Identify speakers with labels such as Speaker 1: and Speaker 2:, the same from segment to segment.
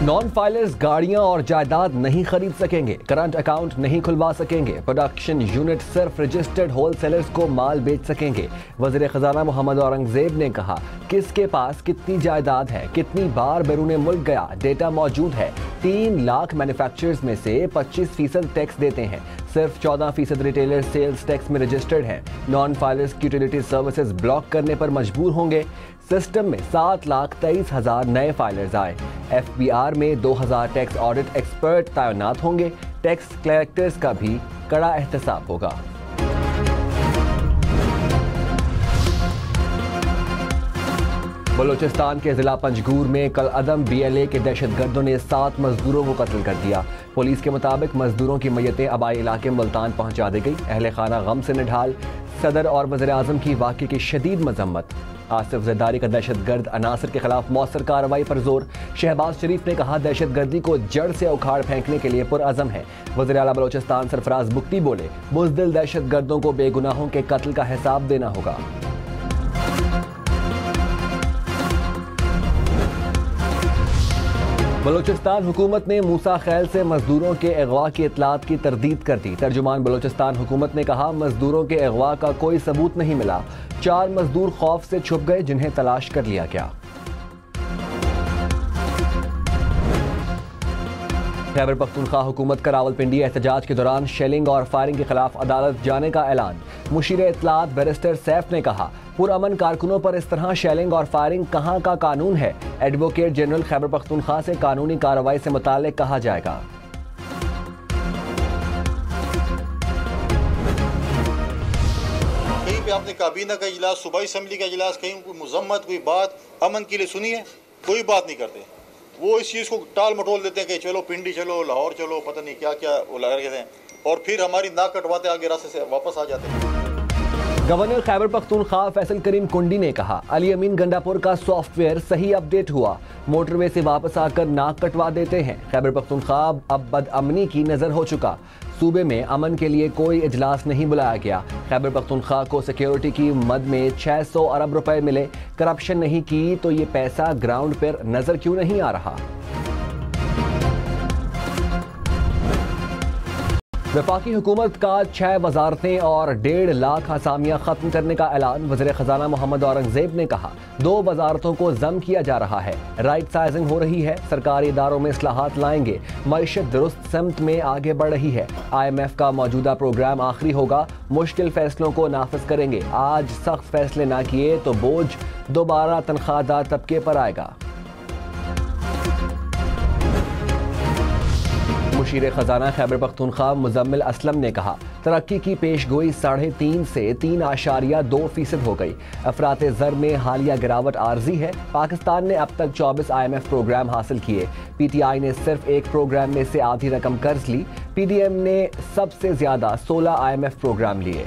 Speaker 1: Non filers गाड़ियां और जायदाद नहीं खरीद सकेंगे, करंट अकाउंट नहीं खुलवा सकेंगे, प्रोडक्शन यूनिट सिर्फ रजिस्टर्ड होलसेलर्स को माल बेच सकेंगे। वज़ीर ख़जाना मोहम्मद औरंगज़ेब ने कहा, किसके पास कितनी जायदाद है, कितनी बार बैरून मुल्क गया, डेटा मौजूद है। 3 लाख मैन्युफैक्चरर्स में से 25% टैक्स देते हैं, सिर्फ 14% रिटेलर सेल्स टैक्स में रजिस्टर्ड हैं। नॉन फाइलर्स की यूटिलिटी सर्विसेज ब्लॉक करने पर मजबूर होंगे। सिस्टम में 7,23,000 नए फाइलर्स आए। FBR में 2000 टैक्स ऑडिट एक्सपर्ट तैनात होंगे। टैक्स कलेक्टर्स का भी कड़ा एहतसाब होगा। बलूचिस्तान के जिला पंजगूर में कल अदम BLA के दहशतगर्दों ने 7 मजदूरों को कत्ल कर दिया। पुलिस के मुताबिक मजदूरों की मैयतें आबाई इलाके मुल्तान पहुंचा दी गई। अहले खाना गम से निढाल। सदर और वज़ीर आज़म की वाक़े की शदीद मजम्मत। आसिफ ज़रदारी का दहशतगर्द अनासर के खिलाफ मौसर कार्रवाई पर जोर। शहबाज शरीफ ने कहा, दहशतगर्दी को जड़ से उखाड़ फेंकने के लिए पुरअज़म है। वज़ीर आला बलूचिस्तान सरफराज बुख्ती बोले, बुज़दिल दहशतगर्दों को बेगुनाहों के कत्ल का हिसाब देना होगा। बलूचिस्तान हुकूमत ने मूसा खैल से मजदूरों के अगवा की इतलात की तरदीद कर दी। तर्जुमान बलूचिस्तान हुकूमत ने कहा, मजदूरों के अगवा का कोई सबूत नहीं मिला। 4 मजदूर खौफ से छुप गए, जिन्हें तलाश कर लिया गया। खैबर पख्तूनख्वा हुकूमत का रावलपिंडी एहतजाज के दौरान शेलिंग और फायरिंग के खिलाफ अदालत जाने का ऐलान। मुशीर इत्तलात बैरिस्टर सैफ ने कहा, पुरअमन कारकुनों पर इस तरह शेलिंग और फायरिंग कहाँ का कानून है। एडवोकेट जनरल खैबर पख्तूनख्वा से कानूनी कार्रवाई से मुताल्लिक कहा जाएगा।
Speaker 2: कहीं पे आपने काबीना का इजलास, सूबाई असम्बली का इजलास, कहीं कोई मुजम्मत, कोई बात अमन के लिए सुनी है? कोई बात नहीं करते। वो इस चीज़ को टाल मटोल देते हैं कि चलो पिंडी चलो, लाहौर चलो, पता नहीं क्या क्या वो लगा रहे हैं, और फिर हमारी नाक कटवाते आगे रास्ते से वापस आ जाते हैं।
Speaker 1: गवर्नर खैबर पख्तूनख्वा फैसल करीम कुंडी ने कहा, अली अमीन गंडापुर का सॉफ्टवेयर सही अपडेट हुआ, मोटरवे से वापस आकर नाक कटवा देते हैं। खैबर पख्तूनख्वा अब बदअमनी की नजर हो चुका। सूबे में अमन के लिए कोई इजलास नहीं बुलाया गया। खैबर पख्तूनख्वा को सिक्योरिटी की मद में 600 अरब रुपए मिले। करप्शन नहीं की तो ये पैसा ग्राउंड पर नजर क्यों नहीं आ रहा? वफाकी हुकूमत का 6 वजारतें और 1.5 लाख असामियाँ खत्म करने का ऐलान। वज़ीर ख़जाना मोहम्मद औरंगज़ेब ने कहा, 2 वजारतों को जम किया जा रहा है। राइट साइजिंग हो रही है, सरकारी इदारों में इस्लाहात लाएंगे, मईशत दुरुस्त समत में आगे बढ़ रही है। IMF का मौजूदा प्रोग्राम आखिरी होगा, मुश्किल फैसलों को नाफिज करेंगे। आज सख्त फैसले ना किए तो बोझ दोबारा तनख्वाहदार तबके पर आएगा। मुशीर ख़जाना खैबर पख्तूनख्वा मुज़म्मिल असलम ने कहा, तरक्की की पेशगोई 3.5 से 3.2% हो गई। अफरात ज़र में हालिया गिरावट आर्जी है। पाकिस्तान ने अब तक 24 IMF प्रोग्राम हासिल किए। PTI ने सिर्फ एक प्रोग्राम में से आधी रकम कर्ज ली। PDM ने सबसे ज्यादा 16 IMF प्रोग्राम लिए।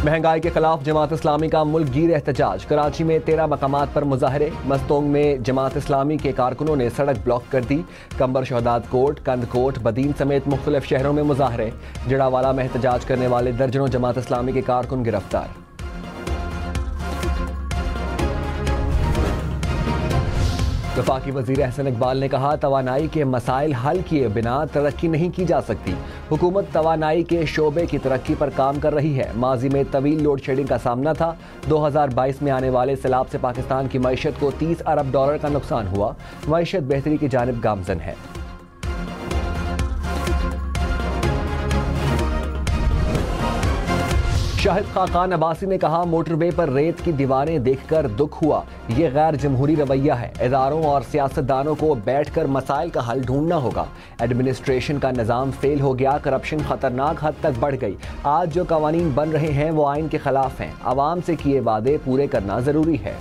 Speaker 1: महंगाई के खिलाफ जमात इस्लामी का मुल्क गिर एहतजाज। कराची में 13 मकामात पर मुजाहरे। मस्तोंग में जमात इस्लामी के कारकुनों ने सड़क ब्लॉक कर दी। कंबर शहदाद कोट, कंदकोट, बदीन समेत मुख्तलिफ शहरों में मुजाहरे। जड़ावाला में एहतजाज करने वाले दर्जनों जमात इस्लामी के कारकुन गिरफ्तार। वफाकी वज़ीर अहसन इकबाल ने कहा, तवानाई के मसाइल हल किए बिना तरक्की नहीं की जा सकती। हुकूमत तवानाई के शोबे की तरक्की पर काम कर रही है। माजी में तवील लोड शेडिंग का सामना था। 2022 में आने वाले सैलाब से पाकिस्तान की मईशत को $30 अरब का नुकसान हुआ। मईशत बेहतरी की जानिब गामजन है। शाहिद खान अब्बासी ने कहा, मोटरवे पर रेत की दीवारें देखकर दुख हुआ। ये गैर जमहूरी रवैया है। इदारों और सियासतदानों को बैठकर मसाइल का हल ढूंढना होगा। एडमिनिस्ट्रेशन का निज़ाम फेल हो गया। करप्शन खतरनाक हद तक बढ़ गई। आज जो कवानीन बन रहे हैं वो आइन के खिलाफ हैं। आवाम से किए वादे पूरे करना जरूरी है।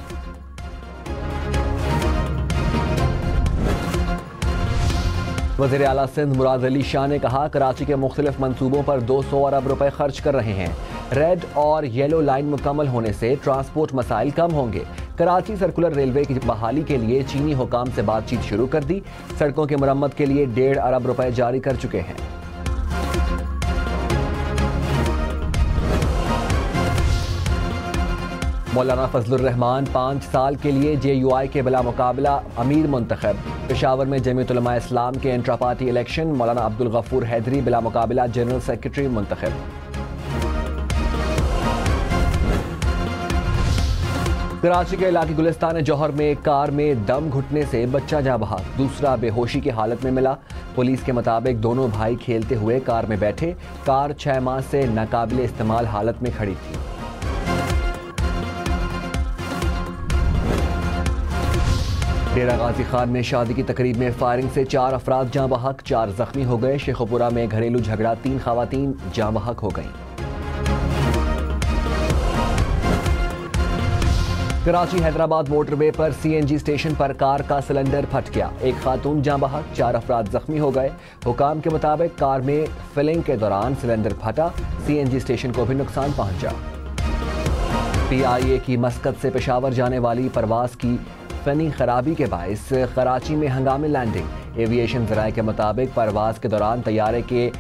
Speaker 1: वज़ीर आला सिंध मुराद अली शाह ने कहा, कराची के मुख्तलिफ मंसूबों पर 200 अरब रुपए खर्च कर रहे हैं। रेड और येलो लाइन मुकम्मल होने से ट्रांसपोर्ट मसाइल कम होंगे। कराची सर्कुलर रेलवे की बहाली के लिए चीनी हुकाम से बातचीत शुरू कर दी। सड़कों की मरम्मत के लिए 1.5 अरब रुपए जारी कर चुके हैं। मौलाना फजलुर रहमान 5 साल के लिए JUI के बिला मुकाबला अमीर मुंतखब। पेशावर में जमीयत उलमा इस्लाम के इंट्रा पार्टी इलेक्शन, मौलाना अब्दुल गफूर हैदरी बिला मुकाबला जनरल सेक्रेटरी मुंतखब। कराची के इलाके गुलिस्तान जौहर में कार में दम घुटने से बच्चा जा बहा, दूसरा बेहोशी की हालत में मिला। पुलिस के मुताबिक दोनों भाई खेलते हुए कार में बैठे। कार 6 माह से नाकाबिले इस्तेमाल हालत में खड़ी थी। डेरा गाजी खान में शादी की तकरीब में फायरिंग से 4 अफराद जाँ बहक, 4 जख्मी हो गए। शेखुपुरा में घरेलू झगड़ा, 3 खवातीन जाँ बहक हो गईं। कराची हैदराबाद मोटरवे पर CNG स्टेशन पर कार का सिलेंडर फट गया, 1 खातून जाँ बहक, 4 अफराद जख्मी हो गए। हुकाम के मुताबिक कार में फिलिंग के दौरान सिलेंडर फटा, CNG स्टेशन को भी नुकसान पहुंचा। PIA की मस्कत से पेशावर जाने वाली परवाज की फनी खराबी के बायस कराची में हंगामी लैंडिंग। एविएशन ज़राए के मुताबिक परवाज के दौरान तैयारे के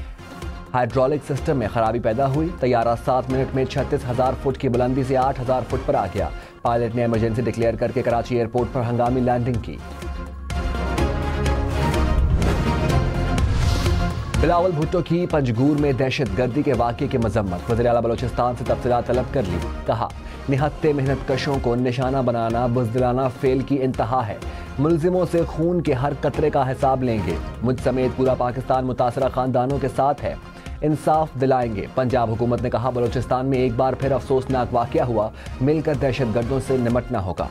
Speaker 1: हाइड्रोलिक सिस्टम में खराबी पैदा हुई। तैयारा 7 मिनट में 36,000 फुट की बुलंदी से 8,000 फुट पर आ गया। पायलट ने इमरजेंसी डिक्लेयर करके कराची एयरपोर्ट पर हंगामी लैंडिंग की। बिलावल भुट्टो की पंजगूर में दहशतगर्दी के वाक़े की मजम्मत। वज़ीर आला बलोचिस्तान से तफसीलात तलब कर ली। कहा, निहत्ते मेहनत कशों को निशाना बनाना बुज़दिलाना फेल की इंतहा है। मुल्जिमों से खून के हर कतरे का हिसाब लेंगे। मुझ समेत पूरा पाकिस्तान मुतासरा खानदानों के साथ है, इंसाफ दिलाएंगे। पंजाब हुकूमत ने कहा, बलोचिस्तान में एक बार फिर अफसोसनाक वाक़या हुआ, मिलकर दहशतगर्दों से निमटना होगा।